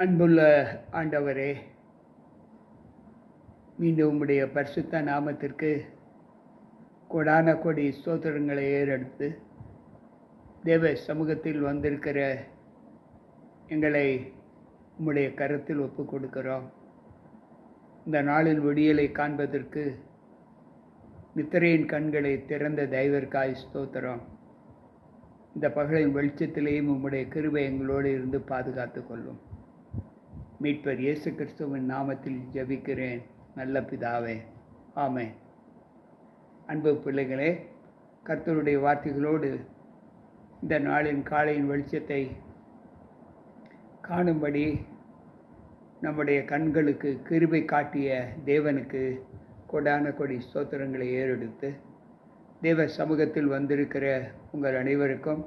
அன்புள்ள ஆண்டவரே, மீண்டும் உம்முடைய பரிசுத்த நாமத்திற்கு கோடான கோடி ஸ்தோத்திரங்களை ஏறெடுத்து தேவ சமூகத்தில் வந்திருக்கிற எங்களை உம்முடைய கரத்தில் ஒப்பு கொடுக்கிறோம். இந்த நாளில் விடியலை காண்பதற்கு நித்திரையின் கண்களை திறந்த தெய்வர்க்காய் ஸ்தோத்திரம். இந்த பகலின் வெளிச்சத்திலேயும் உம்முடைய கிருபை எங்களோடு இருந்து பாதுகாத்து கொள்ளும். மீட்பர் இயேசு கிறிஸ்துவின் நாமத்தில் ஜெபிக்கிறேன் நல்ல பிதாவே, ஆமென். அன்பு பிள்ளைகளே, கர்த்தருடைய வார்த்தைகளோடு இந்த நாளின் காலையின் வெளிச்சத்தை காணும்படி நம்முடைய கண்களுக்கு கிருபை காட்டிய தேவனுக்கு கொடான கொடி ஸ்தோத்திரங்களை ஏறெடுத்து தேவ சமூகத்தில் வந்திருக்கிற உங்கள் அனைவருக்கும்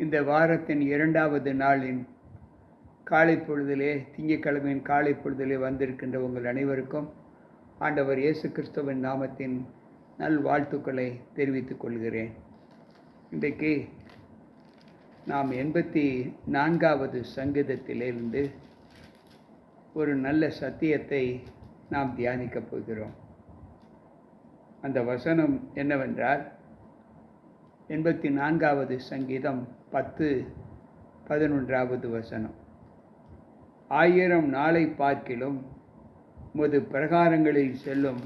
இந்த வாரத்தின் 2வது நாளின் காலை பொழுதிலே, திங்கட்கிழமையின் காலை பொழுதிலே வந்திருக்கின்ற உங்கள் அனைவருக்கும் ஆண்டவர் இயேசு கிறிஸ்துவின் நாமத்தின் நல் வாழ்த்துக்களை தெரிவித்துக் கொள்கிறேன். இன்றைக்கு நாம் 84வது சங்கீதத்திலிருந்து ஒரு நல்ல சத்தியத்தை நாம் தியானிக்கப் போகிறோம். அந்த வசனம் என்னவென்றால் 84வது சங்கீதம் 10:11வது வசனம். 1000 நாளை பார்க்கிலும் உமது பிரகாரங்களில் செல்லும்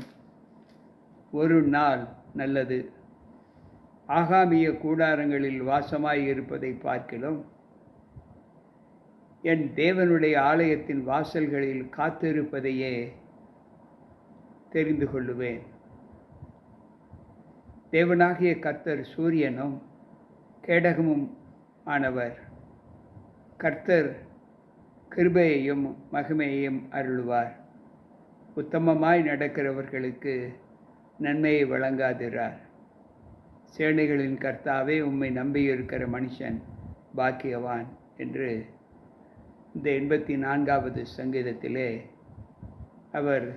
ஒரு நாள் நல்லது. ஆகாமிய கூடாரங்களில் வாசமாய் இருப்பதை பார்க்கிலும் என் தேவனுடைய ஆலயத்தின் வாசல்களில் காத்திருப்பதையே தெரிந்து கொள்ளுவேன். தேவனாகிய கர்த்தர் சூரியனும் கேடகமும் ஆனவர். கர்த்தர் கிருபையையும் மகிமையையும் அருளுவார். உத்தமமாய் நடக்கிறவர்களுக்கு நன்மையை வழங்காதிரார். சேனைகளின் கர்த்தாவே, உம்மை நம்பியிருக்கிற மனுஷன் பாக்கியவான் என்று இந்த 84வது சங்கீதத்திலே அவர்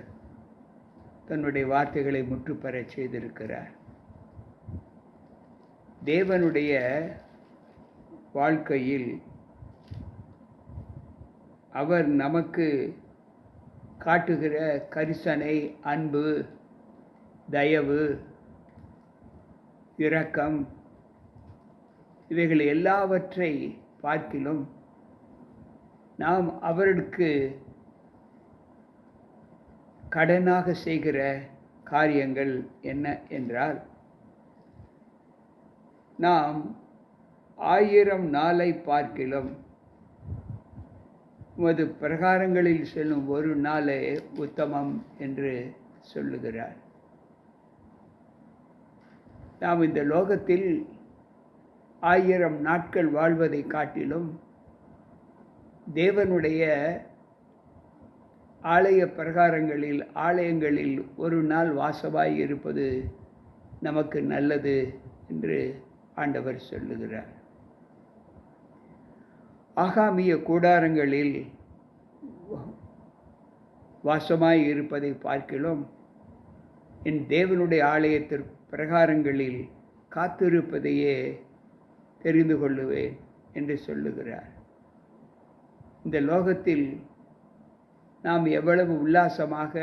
தன்னுடைய வார்த்தைகளை முற்றுப்பெறச் செய்திருக்கிறார். தேவனுடைய வாழ்க்கையில் அவர் நமக்கு காட்டுகிற கரிசனை, அன்பு, தயவு, இரக்கம் இவைகள் எல்லாவற்றை பார்க்கிலும் நாம் அவருக்கு கடனாக செய்கிற காரியங்கள் என்ன என்றால், நாம் 1000 நாளை பார்க்கிலும் உமது பிரகாரங்களில் செல்லும் ஒரு நாளே உத்தமம் என்று சொல்லுகிறார். நாம் இந்த லோகத்தில் 1000 நாட்கள் வாழ்வதை காட்டிலும் தேவனுடைய ஆலயங்களில் ஒரு நாள் வாசமாய் இருப்பது நமக்கு நல்லது என்று ஆண்டவர் சொல்லுகிறார். ஆகாமிய கூடாரங்களில் வாசமாய் இருப்பதை பார்க்கிலும் என் தேவனுடைய ஆலயத்திற்கு பிரகாரங்களில் காத்திருப்பதையே தெரிந்து கொள்ளுவேன் என்று சொல்லுகிறார். இந்த லோகத்தில் நாம் எவ்வளவு உல்லாசமாக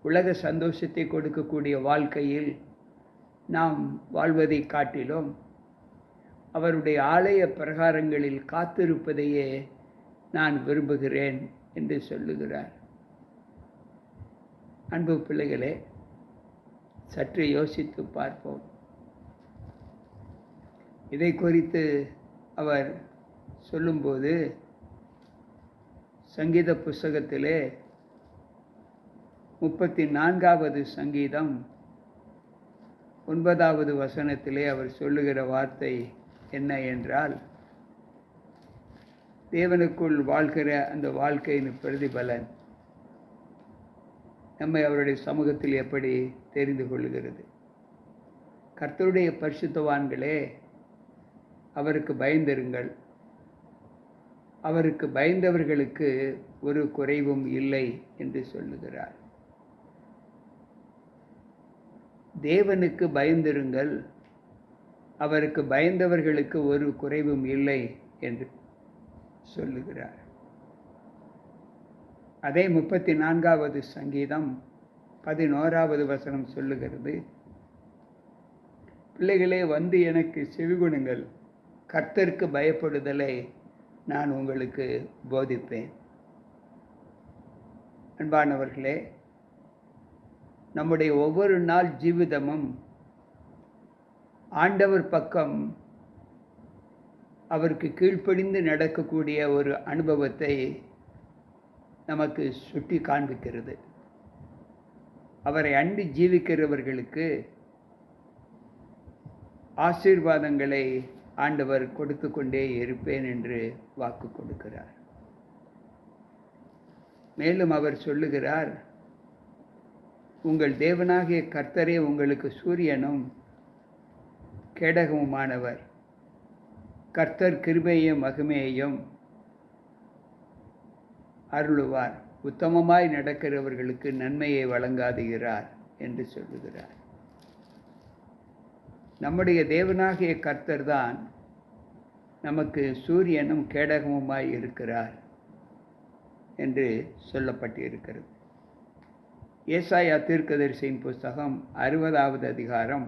உலக சந்தோஷத்தை கொடுக்கக்கூடிய வாழ்க்கையில் நாம் வாழ்வதை காட்டிலும் அவருடைய ஆலய பிரகாரங்களில் காத்திருப்பதையே நான் விரும்புகிறேன் என்று சொல்லுகிறார். அன்பு பிள்ளைகளே, சற்று யோசித்து பார்ப்போம். இதை குறித்து அவர் சொல்லும்போது சங்கீத புஸ்தகத்திலே 34வது சங்கீதம் 9வது வசனத்திலே அவர் சொல்லுகிற வார்த்தை என்ன என்றால், தேவனுக்குள் வாழ்கிற அந்த வாழ்க்கையின் பிரதிபலன் நம்மை அவருடைய சமூகத்தில் எப்படி தெரிந்து கொள்கிறது. கர்த்தருடைய பரிசுத்தவான்களே, அவருக்கு பயந்திருங்கள். அவருக்கு பயந்தவர்களுக்கு ஒரு குறைவும் இல்லை என்று சொல்லுகிறார். தேவனுக்கு பயந்திருங்கள், அவருக்கு பயந்தவர்களுக்கு ஒரு குறைவும் இல்லை என்று சொல்லுகிறார். அதே 34வது சங்கீதம் 11வது வசனம் சொல்லுகிறது, பிள்ளைகளே வந்து எனக்கு செவிகொடுங்கள், கர்த்தருக்கு பயப்படுதலை நான் உங்களுக்கு போதிப்பேன். அன்பானவர்களே, நம்முடைய ஒவ்வொரு நாள் ஜீவிதமும் ஆண்டவர் பக்கம் அவருக்கு கீழ்ப்படிந்து நடக்கக்கூடிய ஒரு அனுபவத்தை நமக்கு சுட்டி காண்பிக்கிறது. அவரை அண்டி ஜீவிக்கிறவர்களுக்கு ஆசீர்வாதங்களை ஆண்டவர் கொடுத்து கொண்டே இருப்பேன் என்று வாக்கு கொடுக்கிறார். மேலும் அவர் சொல்லுகிறார், உங்கள் தேவனாகிய கர்த்தரே உங்களுக்கு சூரியனும் கேடகமுமானவர். கர்த்தர் கிருபையையும் மகிமையையும் அருளுவார். உத்தமமாய் நடக்கிறவர்களுக்கு நன்மையை வழங்காதுகிறார் என்று சொல்லுகிறார். நம்முடைய தேவனாகிய கர்த்தர் தான் நமக்கு சூரியனும் கேடகமுமாய் இருக்கிறார் என்று சொல்லப்பட்டிருக்கிறது. ஏசாயா தீர்க்கதரிசியின் புஸ்தகம் 60வது அதிகாரம்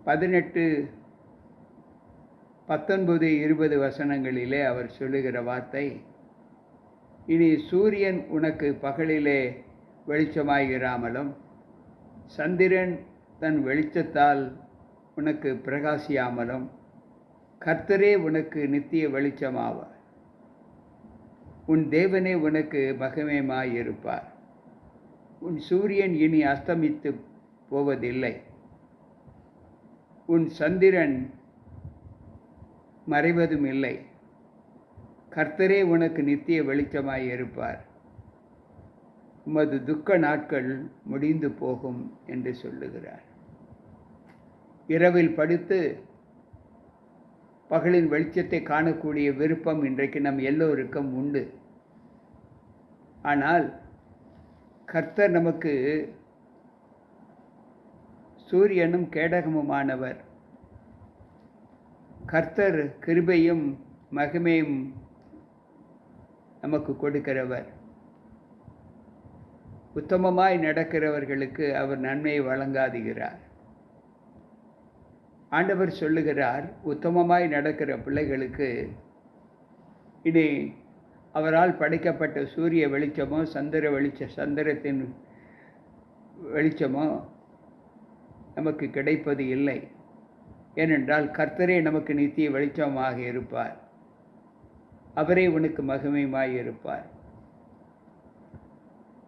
18, 19, 20 வசனங்களிலே அவர் சொல்லுகிற வார்த்தை, இனி சூரியன் உனக்கு பகலிலே வெளிச்சமாயிராமலும் சந்திரன் தன் வெளிச்சத்தால் உனக்கு பிரகாசியாமலும் கர்த்தரே உனக்கு நித்திய வெளிச்சமாவார். உன் தேவனே உனக்கு மகிமையுமாயிருப்பார். உன் சூரியன் இனி அஸ்தமித்து போவதில்லை, உன் சந்திரன் மறைவதும் இல்லை. கர்த்தரே உனக்கு நித்திய வெளிச்சமாயிருப்பார். உமது துக்க நாட்கள் முடிந்து போகும் என்று சொல்லுகிறார். இரவில் படுத்து பகலின் வெளிச்சத்தை காணக்கூடிய விருப்பம் இன்றைக்கு நம் எல்லோருக்கும் உண்டு. ஆனால் கர்த்தர் நமக்கு சூரியனும் கேடகமுமானவர். கர்த்தர் கிருபையும் மகிமையும் நமக்கு கொடுக்கிறவர். உத்தமமாய் நடக்கிறவர்களுக்கு அவர் நன்மையை வழங்காதுகிறார். ஆண்டவர் சொல்லுகிறார், உத்தமமாய் நடக்கிற பிள்ளைகளுக்கு இனி அவரால் படைக்கப்பட்ட சூரிய வெளிச்சமோ சந்திரத்தின் வெளிச்சமோ நமக்கு கிடைப்பது இல்லை. ஏனென்றால் கர்த்தரே நமக்கு நித்திய வெளிச்சமாக இருப்பார். அவரே உனக்கு மகிமையுமாய் இருப்பார்.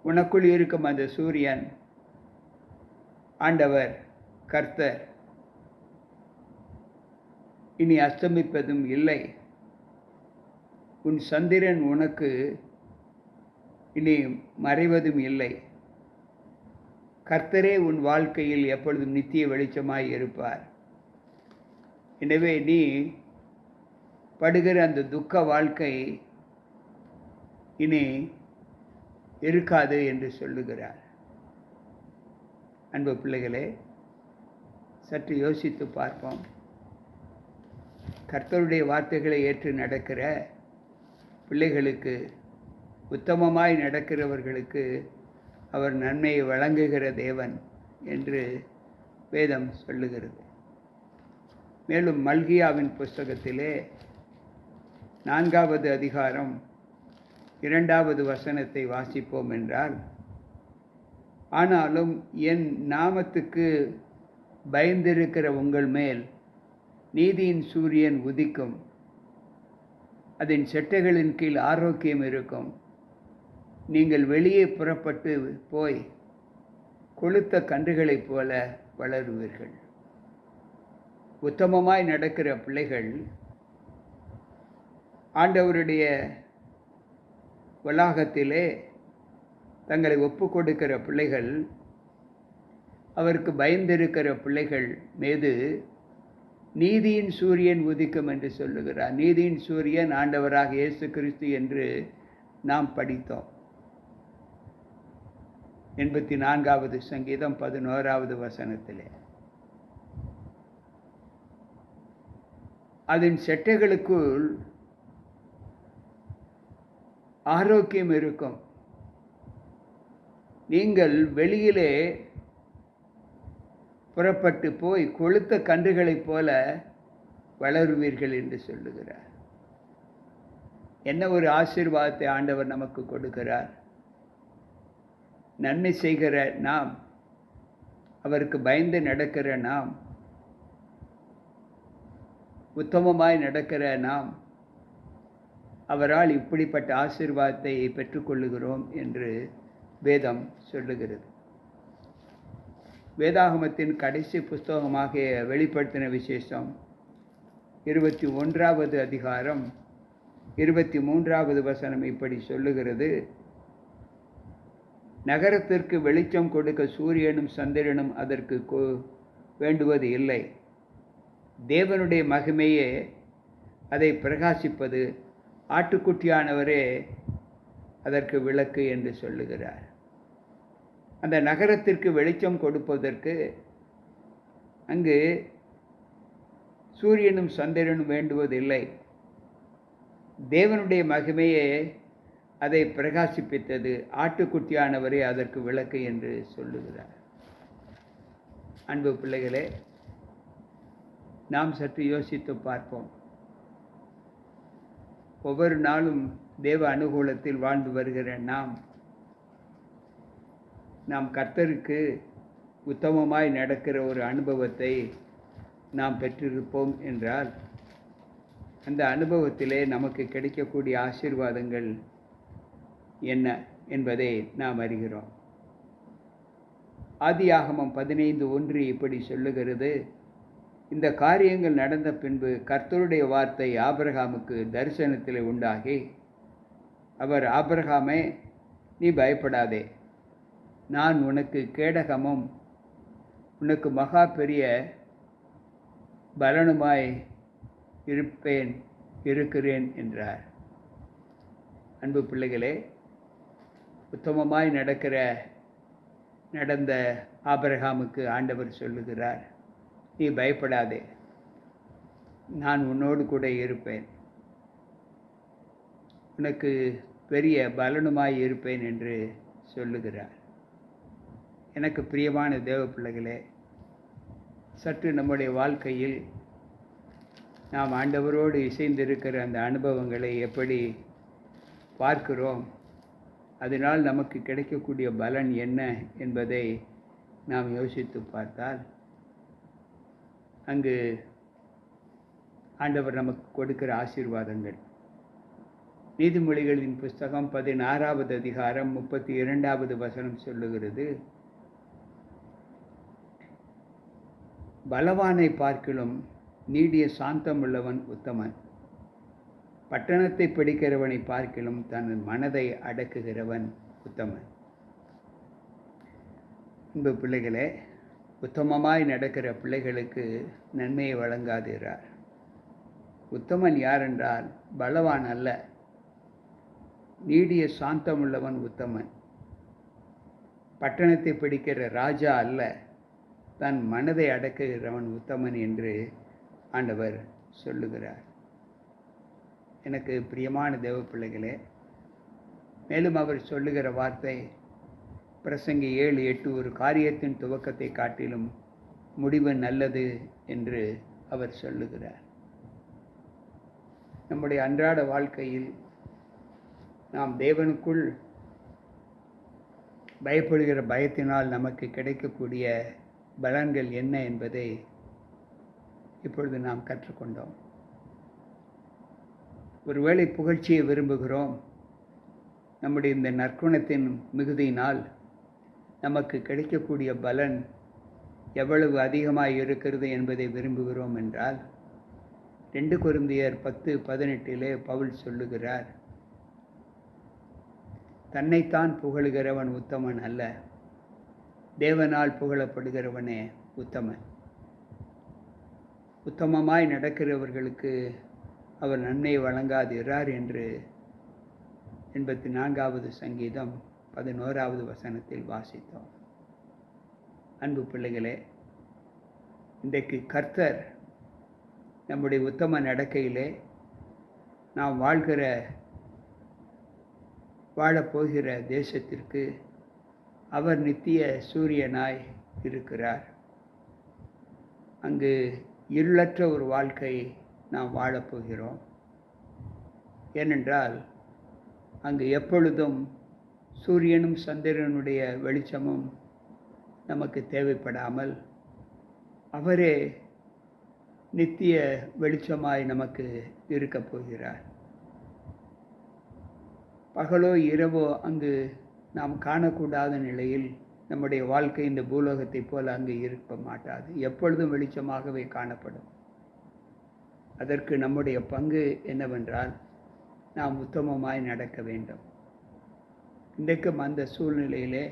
உனக்குள் இருக்கும் அந்த சூரியன் ஆண்டவர் கர்த்தர் இனி அஸ்தமிப்பதும் இல்லை. உன் சந்திரன் உனக்கு இனி மறைவதும் இல்லை. கர்த்தரே உன் வாழ்க்கையில் எப்பொழுதும் நித்திய வெளிச்சமாய் இருப்பார். எனவே நீ படுகிற அந்த துக்க வாழ்க்கை இனி இருக்காது என்று சொல்லுகிறார். அன்பு பிள்ளைகளே, சற்று யோசித்து பார்ப்போம். கர்த்தருடைய வார்த்தைகளை ஏற்று நடக்கிற பிள்ளைகளுக்கு, உத்தமமாய் நடக்கிறவர்களுக்கு அவர் நன்மையை வழங்குகிற தேவன் என்று வேதம் சொல்லுகிறது. மேலும் மல்கியாவின் புஸ்தகத்திலே 4வது அதிகாரம் 2வது வசனத்தை வாசிப்போம் என்றால், ஆனாலும் என் நாமத்துக்கு பயந்திருக்கிற உங்கள் மேல் நீதியின் சூரியன் உதிக்கும், அதன் செட்டைகளின் கீழ் ஆரோக்கியம் இருக்கும். நீங்கள் வெளியே புறப்பட்டு போய் கொழுத்த கன்றுகளைப் போல வளருவீர்கள். உத்தமமாய் நடக்கிற பிள்ளைகள், ஆண்டவருடைய வளாகத்திலே தங்களை ஒப்பு கொடுக்கிற பிள்ளைகள், அவருக்கு பயந்திருக்கிற பிள்ளைகள் மீது நீதியின் சூரியன் உதிக்கும் என்று சொல்லுகிறார். நீதியின் சூரியன் ஆண்டவராக இயேசு கிறிஸ்து என்று நாம் படித்தோம். 84வது சங்கீதம் 11வது வசனத்திலே. அதன் செட்டைகளுக்குள் ஆரோக்கியம் இருக்கும். நீங்கள் வெளியிலே புறப்பட்டு போய் கொழுத்த கன்றுகளைப் போல வளருவீர்கள் என்று சொல்லுகிறார். என்ன ஒரு ஆசீர்வாதத்தை ஆண்டவர் நமக்கு கொடுக்கிறார். நன்மை செய்கிற நாம், அவருக்கு பயந்து நடக்கிற நாம், உத்தமமாய் நடக்கிற நாம் அவரால் இப்படிப்பட்ட ஆசீர்வாதத்தை பெற்றுக்கொள்ளுகிறோம் என்று வேதம் சொல்லுகிறது. வேதாகமத்தின் கடைசி புஸ்தகமாகிய வெளிப்படுத்தின விசேஷம் 21வது அதிகாரம் 23வது வசனம் இப்படி சொல்லுகிறது: நகரத்திற்கு வெளிச்சம் கொடுக்க சூரியனும் சந்திரனும் அதற்கு வேண்டுவது இல்லை. தேவனுடைய மகிமையே அதை பிரகாசிப்பது, ஆட்டுக்குட்டியானவரே அதற்கு விளக்கு என்று சொல்லுகிறார். அந்த நகரத்திற்கு வெளிச்சம் கொடுப்பதற்கு அங்கு சூரியனும் சந்திரனும் வேண்டுவதில்லை. தேவனுடைய மகிமையே அதை பிரகாசிப்பித்தது, ஆட்டுக்குட்டியானவரே அதற்கு விளக்கு என்று சொல்லுகிறார். அன்பு பிள்ளைகளே, நாம் சற்று யோசித்து பார்ப்போம். ஒவ்வொரு நாளும் தேவ அனுகூலத்தில் வாழ்ந்து வருகிற நாம் கர்த்தருக்கு உத்தமமாய் நடக்கிற ஒரு அனுபவத்தை நாம் பெற்றிருப்போம் என்றால், அந்த அனுபவத்திலே நமக்கு கிடைக்கக்கூடிய ஆசீர்வாதங்கள் என்ன என்பதை நாம் அறிகிறோம். ஆதியாகமம் 15:1 இப்படி சொல்லுகிறது: இந்த காரியங்கள் நடந்த பின்பு கர்த்தருடைய வார்த்தை ஆபிரகாமுக்கு தரிசனத்தில் உண்டாகி, அவர், ஆபிரகாமே, நீ பயப்படாதே, நான் உனக்கு கேடகமும் உனக்கு மகா பெரிய பலனுமாய் இருக்கிறேன் என்றார். அன்பு பிள்ளைகளே, உத்தமமாய் நடந்த ஆபிரகாமுக்கு ஆண்டவர் சொல்லுகிறார், நீ பயப்படாதே, நான் உன்னோடு கூட இருப்பேன், உனக்கு பெரிய பலனுமாய் இருப்பேன் என்று சொல்லுகிறார். எனக்கு பிரியமான தேவ பிள்ளைகளே, சற்று நம்முடைய வாழ்க்கையில் நாம் ஆண்டவரோடு இசைந்திருக்கிற அந்த அனுபவங்களை எப்படி பார்க்கிறோம், அதனால் நமக்கு கிடைக்கக்கூடிய பலன் என்ன என்பதை நாம் யோசித்து பார்த்தால், அங்கு ஆண்டவர் நமக்கு கொடுக்கிற ஆசீர்வாதங்கள். நீதிமொழிகளின் புஸ்தகம் 16வது அதிகாரம் 32வது வசனம் சொல்லுகிறது: பலவானை பார்க்கிலும் நீடிய சாந்தம் உள்ளவன் உத்தமன், பட்டணத்தை பிடிக்கிறவனை பார்க்கிலும் தன் மனதை அடக்குகிறவன் உத்தமன். அன்பு பிள்ளைகளே, உத்தமமாய் நடக்கிற பிள்ளைகளுக்கு நன்மையை வழங்காதீரார். உத்தமன் யார் என்றால் பலவான் அல்ல, நீடிய சாந்தம் உள்ளவன் உத்தமன். பட்டணத்தை பிடிக்கிற ராஜா அல்ல, தன் மனதை அடக்குகிறவன் உத்தமன் என்று ஆண்டவர் சொல்லுகிறார். எனக்கு பிரியமான தேவ பிள்ளைகளே, மேலும் அவர் சொல்லுகிற வார்த்தை பிரசங்கி 7:8, ஒரு காரியத்தின் துவக்கத்தை காட்டிலும் முடிவு நல்லது என்று அவர் சொல்லுகிறார். நம்முடைய அன்றாட வாழ்க்கையில் நாம் தேவனுக்குள் பயப்படுகிற பயத்தினால் நமக்கு கிடைக்கக்கூடிய பலன்கள் என்ன என்பதை இப்பொழுது நாம் கற்றுக்கொண்டோம். ஒருவேளை புகழ்ச்சியை விரும்புகிறோம், நம்முடைய இந்த நற்குணத்தின் மிகுதியினால் நமக்கு கிடைக்கக்கூடிய பலன் எவ்வளவு அதிகமாக இருக்கிறது என்பதை விரும்புகிறோம் என்றால், 2 கொரிந்தியர் 10:18 பவுல் சொல்லுகிறார், தன்னைத்தான் புகழுகிறவன் உத்தமன் அல்ல, தேவனால் புகழப்படுகிறவனே உத்தமன். உத்தமமாய் நடக்கிறவர்களுக்கு அவர் நன்மையை வழங்காதிரார் என்று 84வது சங்கீதம் 11வது வசனத்தில் வாசித்தோம். அன்பு பிள்ளைகளே, இன்றைக்கு கர்த்தர் நம்முடைய உத்தம நடக்கையிலே நாம் வாழ்கிற வாழப்போகிற தேசத்திற்கு அவர் நித்திய சூரியனாய் இருக்கிறார். அங்கு இருளற்ற ஒரு வாழ்க்கை நாம் வாழப்போகிறோம். ஏனென்றால் அங்கு எப்பொழுதும் சூரியனும் சந்திரனுடைய வெளிச்சமும் நமக்கு தேவைப்படாமல் அவரே நித்திய வெளிச்சமாய் நமக்கு இருக்கப் போகிறார். பகலோ இரவோ அங்கு நாம் காணக்கூடாத நிலையில் நம்முடைய வாழ்க்கை இந்த பூலோகத்தைப் போல அங்கு இருக்க மாட்டாது. எப்பொழுதும் வெளிச்சமாகவே காணப்படும். அதற்கு நம்முடைய பங்கு என்னவென்றால் நாம் உத்தமமாய் நடக்க வேண்டும். இன்றைக்கும் அந்த சூழ்நிலையிலே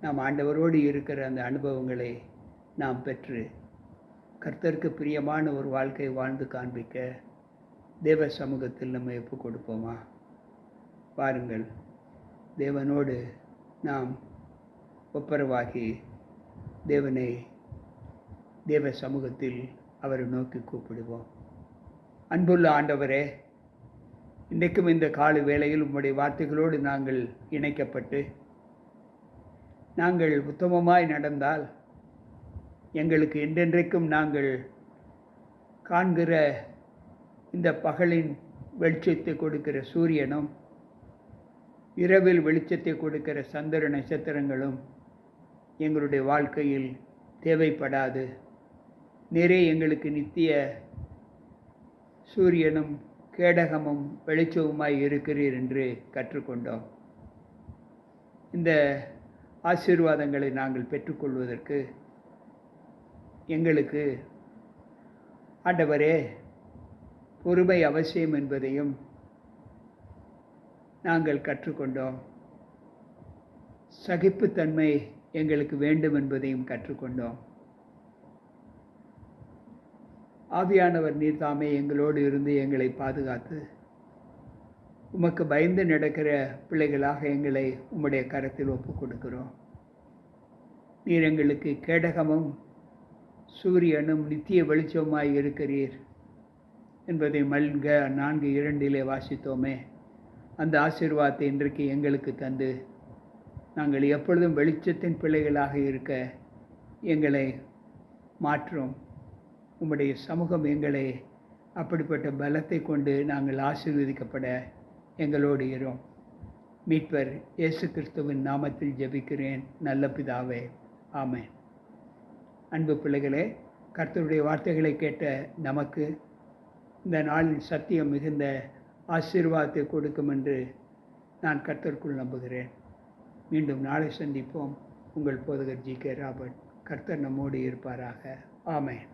நாம் ஆண்டவரோடு இருக்கிற அந்த அனுபவங்களை நாம் பெற்று கர்த்தருக்கு பிரியமான ஒரு வாழ்க்கை வாழ்ந்து காண்பிக்க தேவ சமூகத்தில் நம்ம ஒப்புக் கொடுப்போமா? பாருங்கள், தேவனோடு நாம் ஒப்புரவாகி தேவ சமூகத்தில் அவரை நோக்கி கூப்பிடுவோம். அன்புள்ள ஆண்டவரே, இன்றைக்கும் இந்த காலை வேளையில் உம்முடைய வார்த்தைகளோடு நாங்கள் இணைக்கப்பட்டு நாங்கள் உத்தமமாய் நடந்தால் எங்களுக்கு என்றென்றைக்கும் நாங்கள் காண்கிற இந்த பகலின் வெளிச்சத்தை கொடுக்கிற சூரியனும் இரவில் வெளிச்சத்தை கொடுக்கிற சந்திர நட்சத்திரங்களும் எங்களுடைய வாழ்க்கையில் தேவைப்படாது. நிறைய எங்களுக்கு நித்திய சூரியனும் கேடகமும் வெளிச்சவுமாய் இருக்கிறீர் என்று கற்றுக்கொண்டோம். இந்த ஆசீர்வாதங்களை நாங்கள் பெற்றுக்கொள்வதற்கு எங்களுக்கு ஆண்டவரே பொறுமை அவசியம் என்பதையும் நாங்கள் கற்றுக்கொண்டோம். சகிப்புத்தன்மை எங்களுக்கு வேண்டும் என்பதையும் கற்றுக்கொண்டோம். ஆவியானவர் நீர் தாமே எங்களோடு இருந்து எங்களை பாதுகாத்து உமக்கு பயந்து நடக்கிற பிள்ளைகளாக எங்களை உம்முடைய கரத்தில் ஒப்புக் கொடுக்கிறோம். நீர் எங்களுக்கு கேடகமும் சூரியனும் நித்திய வெளிச்சமாய் இருக்கிறீர் என்பதை மல்க 4:2 வாசித்தோமே. அந்த ஆசீர்வாதத்தை இன்றைக்கு எங்களுக்கு தந்து நாங்கள் எப்பொழுதும் வெளிச்சத்தின் பிள்ளைகளாக இருக்க எங்களை மாற்றும். உம்முடைய சமூகம் எங்களை அப்படிப்பட்ட பலத்தை கொண்டு நாங்கள் ஆசீர்வதிக்கப்பட எங்களோடு இரும். மீட்பர் இயேசு கிறிஸ்துவின் நாமத்தில் ஜெபிக்கிறேன் நல்ல பிதாவே, ஆமென். அன்பு பிள்ளைகளே, கர்த்தருடைய வார்த்தைகளை கேட்ட நமக்கு இந்த நாளின் சத்தியம் மிகுந்த ஆசீர்வாதத்தை கொடுக்கும் என்று நான் கர்த்தருக்குள் நம்புகிறேன். மீண்டும் நாளை சந்திப்போம். உங்கள் போதகர் ஜி.கே. ராபர்ட். கர்த்தர் நம்மோடு இருப்பாராக. ஆமென்.